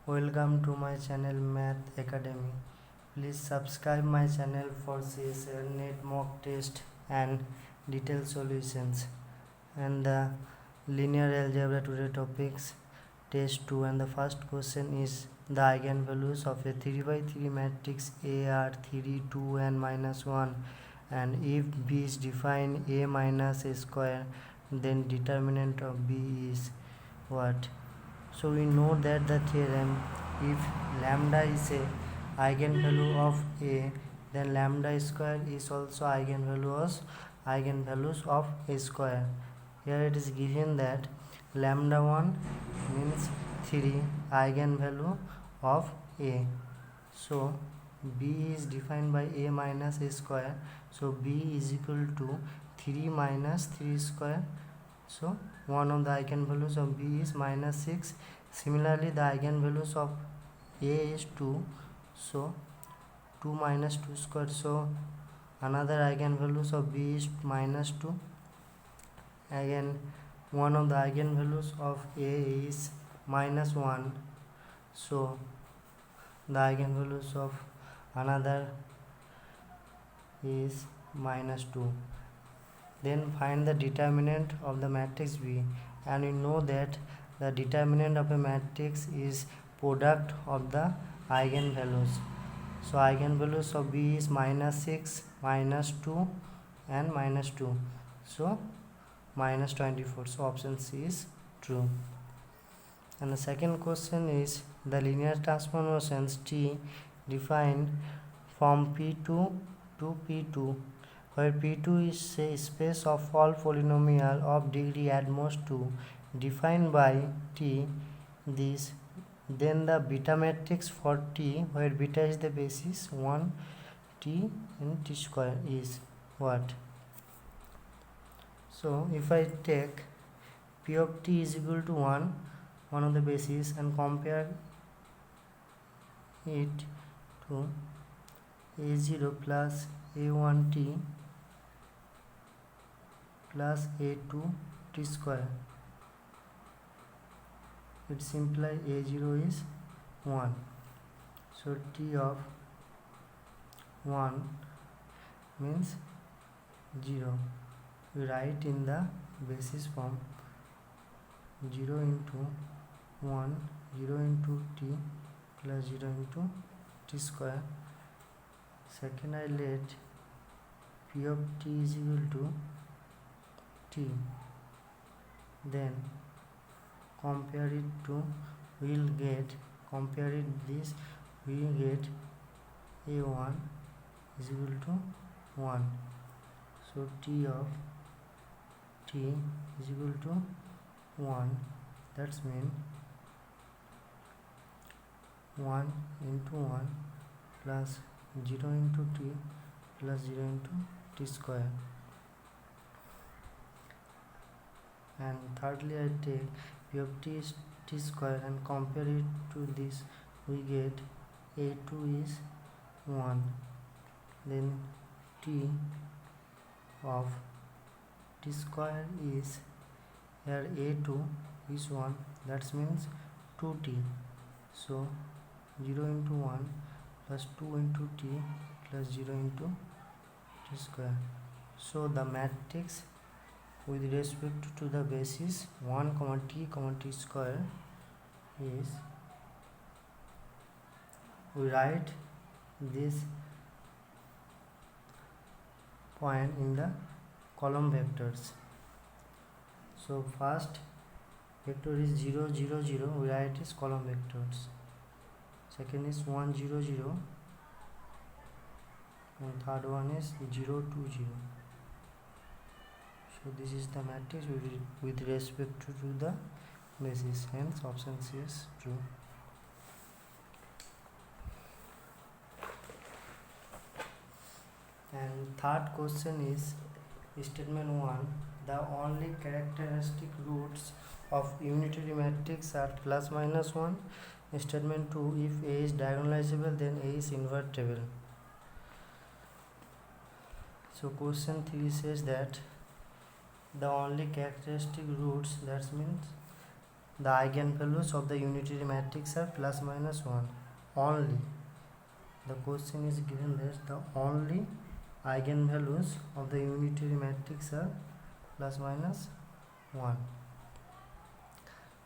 Welcome to my channel Math Academy. Please subscribe my channel for net mock test and detailed solutions. And the linear algebra today topics test 2, and the first question is the eigenvalues of a 3 by 3 matrix A are 3, 2 and minus 1, and if B is defined A minus A square, then determinant of B is what? So we know that the theorem, if lambda is a eigenvalue of A, then lambda square is also eigenvalues of A square. Here it is given that lambda 1 means 3 eigenvalue of A. So B is defined by A minus A square. So B is equal to 3 minus 3 square. So one of the eigenvalues of B is minus 6. Similarly, the eigenvalues of A is 2. So 2 minus 2 square. So another eigenvalues of B is minus 2. Again, one of the eigenvalues of A is minus 1. So the eigenvalues of another is minus 2. Then find the determinant of the matrix B, and we know that the determinant of a matrix is product of the eigenvalues. So eigenvalues of B is minus 6, minus 2 and minus 2. So minus 24. So option C is true. And the second question is the linear transformations T defined from P2 to P2, where P2 is a space of all polynomial of degree at most 2 defined by T. This then the beta matrix for T, where beta is the basis 1 T and T square is what? So if I take P of T is equal to 1 of the basis, and compare it to A0 plus A1T plus A2T square, it implies A0 is 1. So T of 1 means 0. We write in the basis form 0 into 1, 0 into T plus 0 into T square. Second, I let P of T is equal to T. Then compare it to, we'll get, compare it this, we get A1 is equal to 1. So T of T is equal to 1. That's mean 1 into 1 plus 0 into T plus 0 into T square. And thirdly, I take P of T is T square and compare it to this, we get A2 is 1. Then T of T square is, here A2 is 1, that means 2T. So 0 into 1 plus 2 into T plus 0 into T square. So the matrix with respect to the basis 1 comma T square is, we write this point in the column vectors. So first vector is 0 0 0, we write is column vectors. Second is 1 0 0, and third one is 0 2 0. So this is the matrix with respect to the basis, hence option C is true. And third question is statement 1, the only characteristic roots of unitary matrix are plus minus 1. Statement 2, if A is diagonalizable, then A is invertible. So question 3 says that the only characteristic roots, that means the eigenvalues of the unitary matrix are plus minus 1 only. The question is given that the only eigenvalues of the unitary matrix are plus minus 1.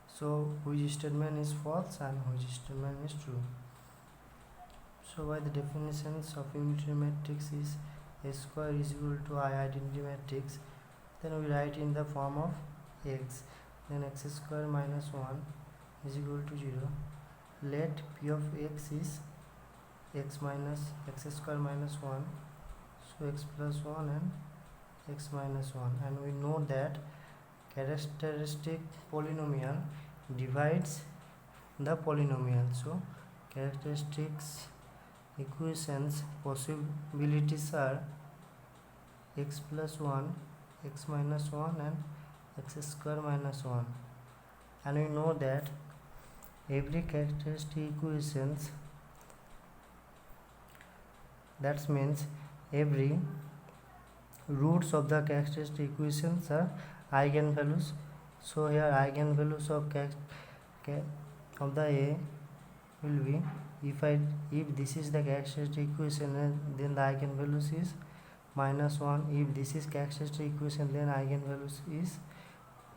So which statement is false and which statement is true? So by the definitions of unitary matrix is a square is equal to I identity matrix, then we write in the form of x, then x square minus 1 is equal to 0. Let p of x is x minus x square minus 1, so x plus 1 and x minus 1, and we know that characteristic polynomial divides the polynomial. So characteristics equations possibilities are x plus 1, x minus 1 and x square minus 1, and we know that every characteristic equations, that means every roots of the characteristic equations are eigenvalues. So here eigenvalues of the A will be, if this is the characteristic equation, then the eigenvalues is minus 1. If this is characteristic equation, then eigenvalues is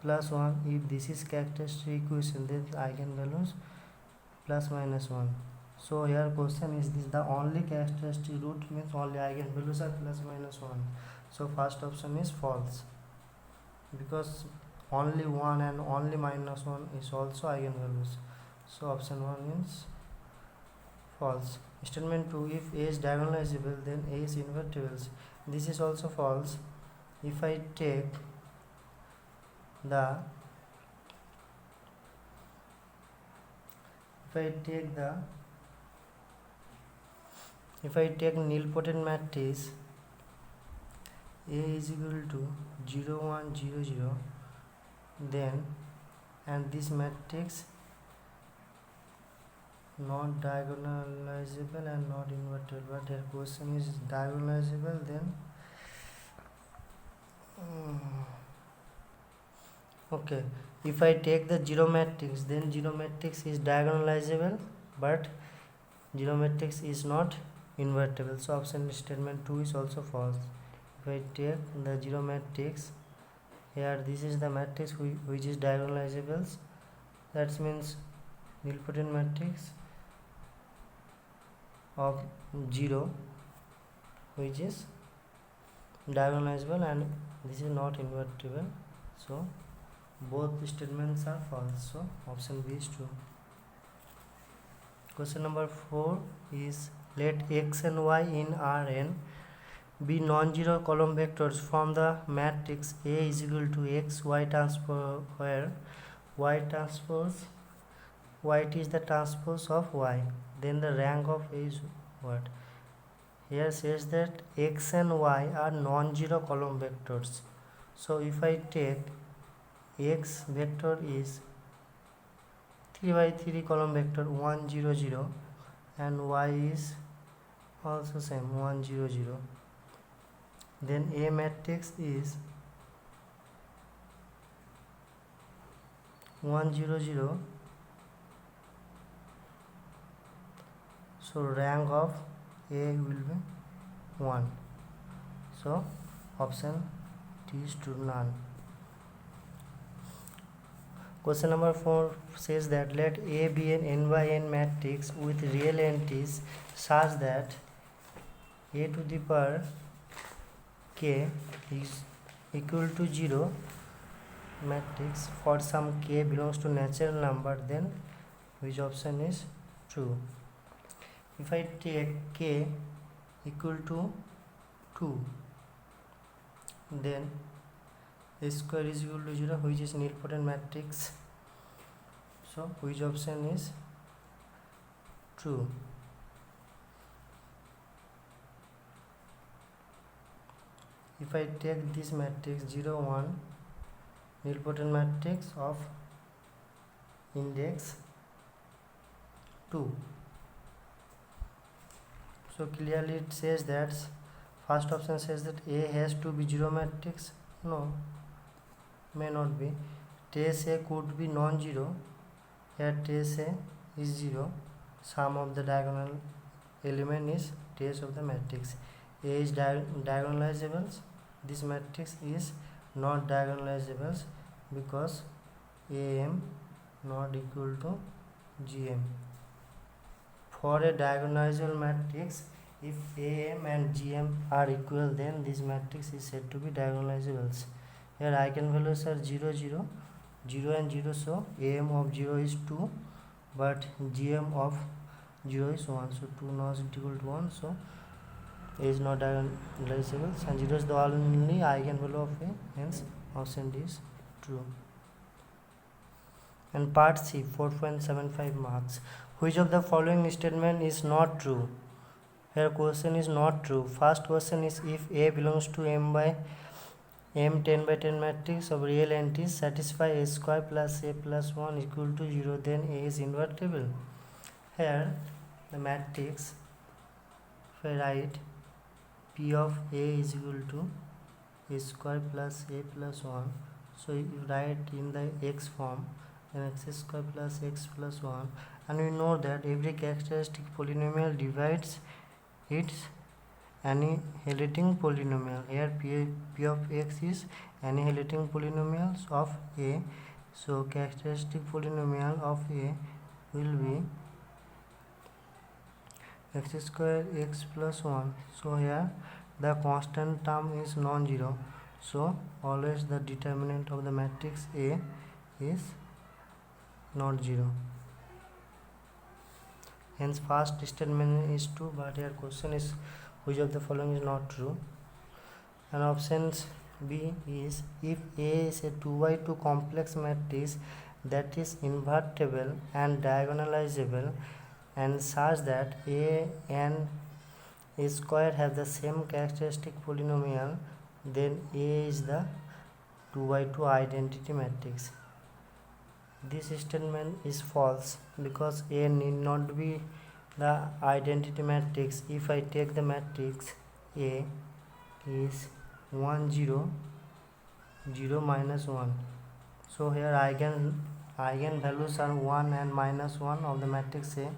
plus 1. If this is characteristic equation, then eigenvalues plus minus 1. So here question is this, the only characteristic root means only eigenvalues are plus minus 1. So first option is false, because only 1 and only minus 1 is also eigenvalues. So option 1 is false. Statement 2, if A is diagonalizable, then A is invertible. This is also false. If I take nilpotent matrix A is equal to 0 1 0 0, then, and this matrix not diagonalizable and not invertible, but here question is diagonalizable, then okay, if I take the zero matrix, then zero matrix is diagonalizable, but zero matrix is not invertible. So option statement 2 is also false. If I take the zero matrix, here this is the matrix which is diagonalizable, that means nilpotent matrix of 0 which is diagonalizable, and this is not invertible. So both statements are false. So option B is true. Question number 4 is, let x and y in Rn be non-zero column vectors from the matrix A is equal to x y transpose, where y transpose y is the transpose of y, then the rank of A is what? Here says that x and y are non-zero column vectors. So if I take x vector is 3 by 3 column vector 1 0 0, and y is also same 1 0 0, then A matrix is 1 0 0, so rank of A will be 1. So option T is true, none. Question number 4 says that let A be an n by n matrix with real entities such that A to the power k is equal to 0 matrix for some k belongs to natural number, then which option is true? If I take k equal to 2, then A square is equal to 0, which is nilpotent matrix. So which option is true? If I take this matrix 0 1, nilpotent matrix of index 2, so clearly it says that first option says that A has to be zero matrix. No, may not be. trace A could be non-zero. Here trace A is 0. Sum of the diagonal element is trace of the matrix. A is diagonalizable. This matrix is not diagonalizable because AM not equal to GM. For a diagonalizable matrix, if AM and GM are equal, then this matrix is said to be diagonalizable. Here eigenvalues are 0, 0, 0 and 0, so AM of 0 is 2, but GM of 0 is 1, so 2 not equal to 1, so A is not diagonalizable, and 0 is the only eigenvalue of A, hence option D is true. And part C, 4.75 marks. Which of the following statement is not true? Here question is not true. First question is, if A belongs to M by M 10 by 10 matrix of real entities satisfy A square plus A plus 1 equal to 0, then A is invertible. Here the matrix, if I write P of A is equal to A square plus A plus 1, so you write in the X form, then x square plus x plus 1, and we know that every characteristic polynomial divides its annihilating polynomial. Here P of x is annihilating polynomials of A, so characteristic polynomial of A will be x square x plus 1. So here the constant term is non-zero, so always the determinant of the matrix A is not 0. Hence first statement is true, but here question is which of the following is not true. And options B is, if A is a 2 by 2 complex matrix that is invertible and diagonalizable, and such that A and A square have the same characteristic polynomial, then A is the 2 by 2 identity matrix. This statement is false because A need not be the identity matrix. If I take the matrix A is 1 0 0 minus 1, so here eigenvalues are 1 and minus 1 of the matrix A,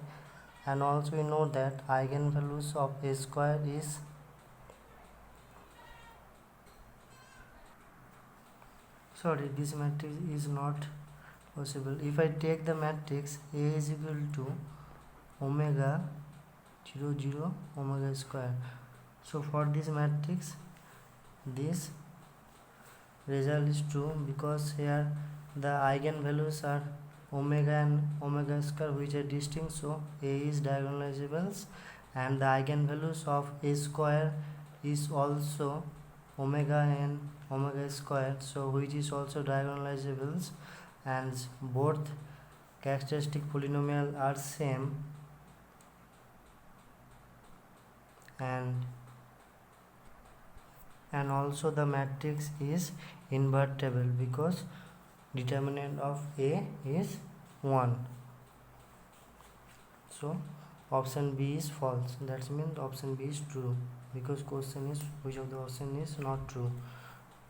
and also we know that eigenvalues of A square is this matrix is not possible. If I take the matrix A is equal to omega 0 0 omega square, so for this matrix this result is true because here the eigenvalues are omega and omega square, which are distinct, so A is diagonalizable, and the eigenvalues of A square is also omega and omega square, so which is also diagonalizable, and both characteristic polynomial are same, and also the matrix is invertible because determinant of A is 1. So option B is false. That means option B is true because question is which of the option is not true.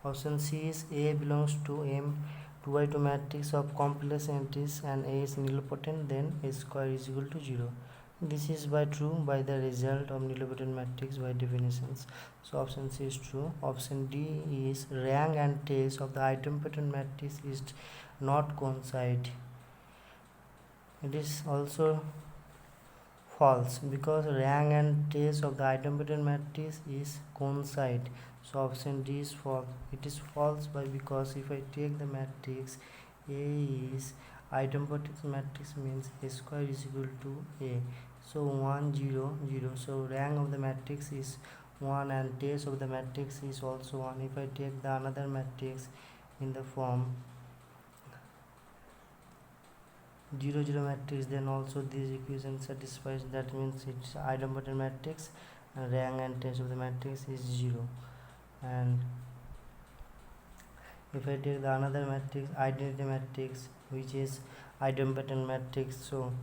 Option C is, A belongs to M 2 by 2 matrix of complex entities and A is nilpotent, then A square is equal to 0. This is true by the result of nilpotent matrix by definitions. So option C is true. Option D is, rank and trace of the idempotent matrix is not coincide. It is also false because rank and trace of the idempotent matrix is coincide. So option D is false. It is false because if I take the matrix A is idempotent matrix, means A square is equal to A, so 1 0 0, so rank of the matrix is 1 and trace of the matrix is also 1. If I take the another matrix in the form 0 0 matrix, then also this equation satisfies. That means it's idempotent matrix and rank and trace of the matrix is 0. And if I take the another matrix, identity matrix, which is idempotent matrix, so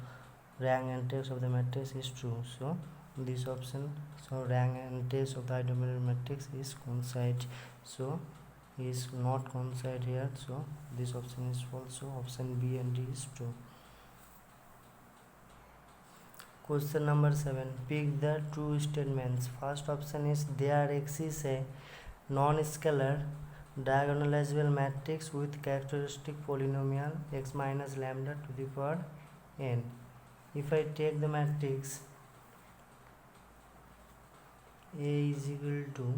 rank and trace of the matrix is true. So this option, so rank and trace of the idempotent matrix is coincide, so is not coincide here, so this option is false. So option B and D is true. Question number 7. Pick the true statements. First option is there exists a non-scalar diagonalizable matrix with characteristic polynomial x minus lambda to the power n. If I take the matrix A is equal to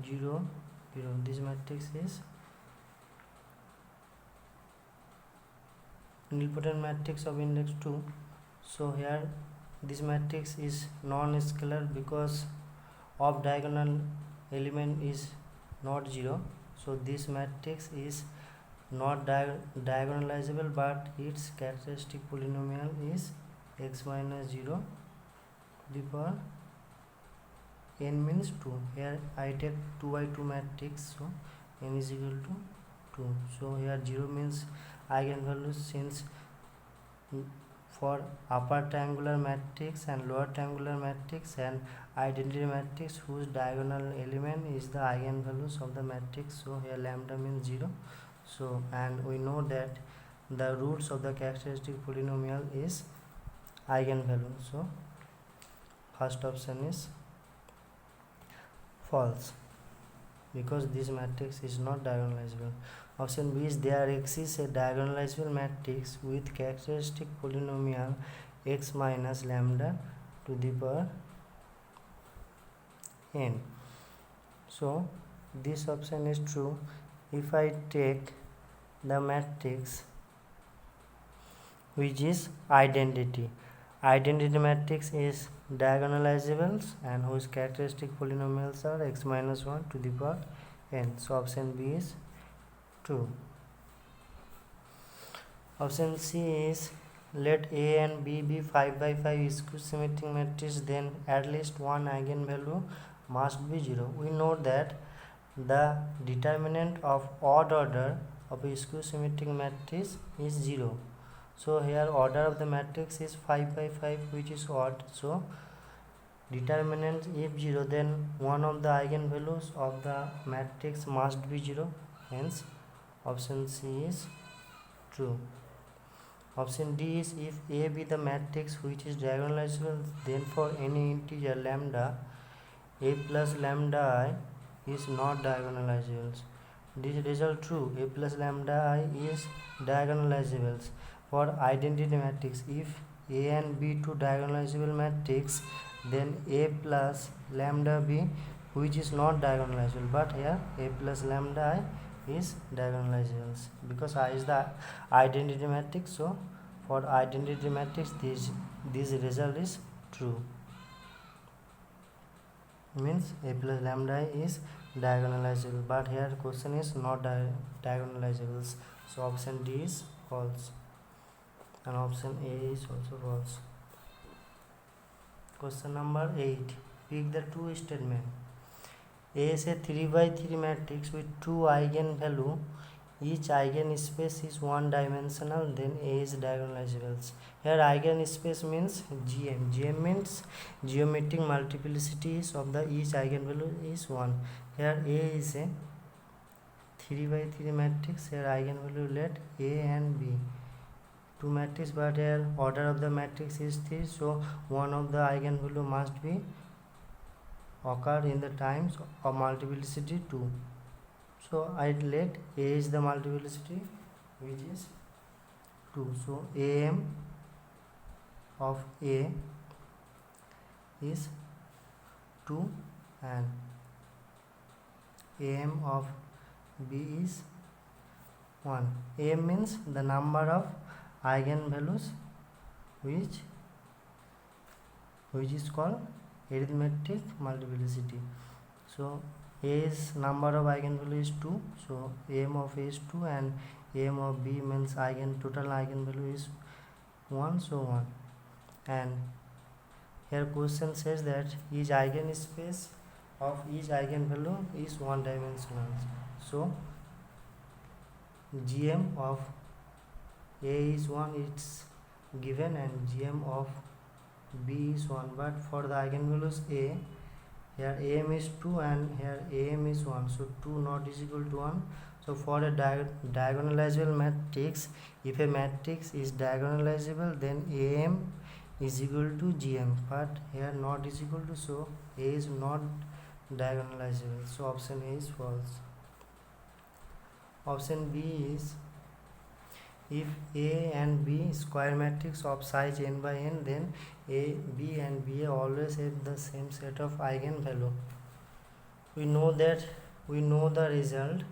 0, 0, this matrix is nilpotent matrix of index 2. So here this matrix is non-scalar because of diagonal element is not 0. So this matrix is not diagonalizable, but its characteristic polynomial is x minus 0 to the power n means 2. Here I take 2 by 2 matrix, so n is equal to 2. So here 0 means eigenvalues, since for upper triangular matrix and lower triangular matrix and identity matrix whose diagonal element is the eigenvalues of the matrix, so here lambda means 0. So and we know that the roots of the characteristic polynomial is eigenvalue, so first option is false because this matrix is not diagonalizable. Option B is there exists a diagonalizable matrix with characteristic polynomial x minus lambda to the power n. So this option is true. If I take the matrix which is identity matrix is diagonalizables and whose characteristic polynomials are x minus 1 to the power n. So option B is true. Option C is let A and B be 5 by 5 skew symmetric matrix, then at least one eigenvalue must be 0. We know that the determinant of odd order of a skew symmetric matrix is 0. So here order of the matrix is 5 by 5, which is odd. So determinant if 0, then one of the eigenvalues of the matrix must be 0. Hence option C is true. Option D is if A be the matrix which is diagonalizable, then for any integer lambda A plus lambda I is not diagonalizable. This result true. A plus lambda I is diagonalizable. For identity matrix, if A and B two diagonalizable matrix, then A plus lambda B which is not diagonalizable, but here A plus lambda I is diagonalizable because I is the identity matrix. So for identity matrix this result is true, means A plus lambda I is diagonalizable, but here question is not diagonalizable. So option D is false and option A is also false. Question number 8. Pick the true statement. A is a 3 by 3 matrix with two eigenvalue. Each eigenspace is one dimensional, then A is diagonalizable. Here eigenspace means GM. GM means geometric multiplicities of the each eigenvalue is 1. Here A is a 3 by 3 matrix. Here eigenvalue let A and B. Two matrix, but here order of the matrix is 3, so one of the eigenvalue must be occur in the times of multiplicity 2. So I let A is the multiplicity which is 2. So AM of A is 2 and AM of B is 1. AM means the number of eigenvalues which is called arithmetic multiplicity. So A's number of eigenvalue is 2, so AM of A is 2 and AM of B means total eigenvalue is 1, so 1. And here question says that each eigenspace of each eigenvalue is one dimensional. So GM of A is 1, it's given, and GM of B is 1, but for the eigenvalues A here am is 2 and here am is 1, so 2 not is equal to 1. So for a diagonalizable matrix, if a matrix is diagonalizable, then am is equal to gm, but here not is equal to, so a is not diagonalizable, so option A is false. Option B is, if A and B square matrix of size n by n, then A, B and B always have the same set of eigenvalue. We know the result.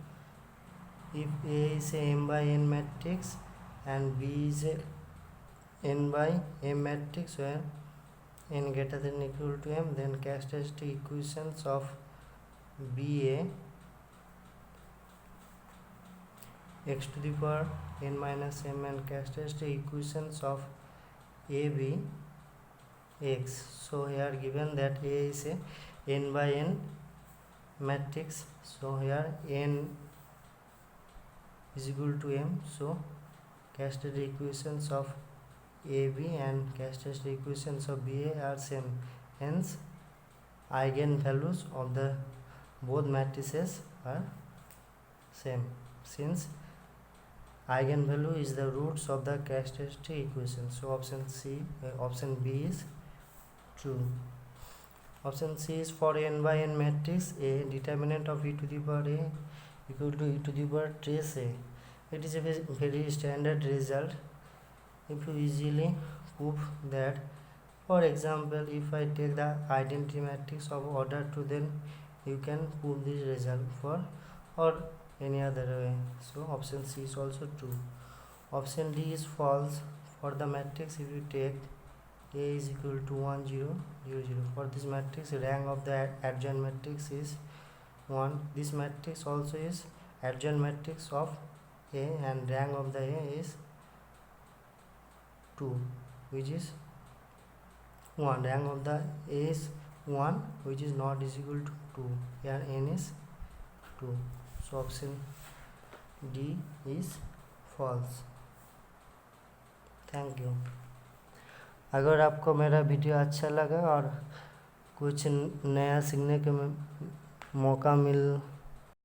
If A is a m by n matrix and B is a n by m matrix where n greater than or equal to m, then characteristic equations of BA x to the power n minus m and characteristic equations of AB x. So here given that A is a n by n matrix, so here n is equal to m, so characteristic equations of AB and characteristic equations of BA are same, hence eigenvalues of the both matrices are same, since eigenvalue is the roots of the characteristic equation. So option B is true. Option C is, for n by n matrix, a determinant of e to the power a equal to e to the power trace a. It is a very standard result. If you easily prove that, for example, if I take the identity matrix of order 2, then you can prove this result for or any other way. So option C is also true. Option D is false. For the matrix, if you take A is equal to 1 0 0 0, for this matrix rank of the adjoint matrix is 1. This matrix also is adjoint matrix of A and rank of the A is 2, which is 1. Rank of the A is 1, which is not is equal to 2. Here n is 2. So option D is false. Thank you. अगर आपको मेरा video अच्छा लगा और कुछ नया सीखने का मौका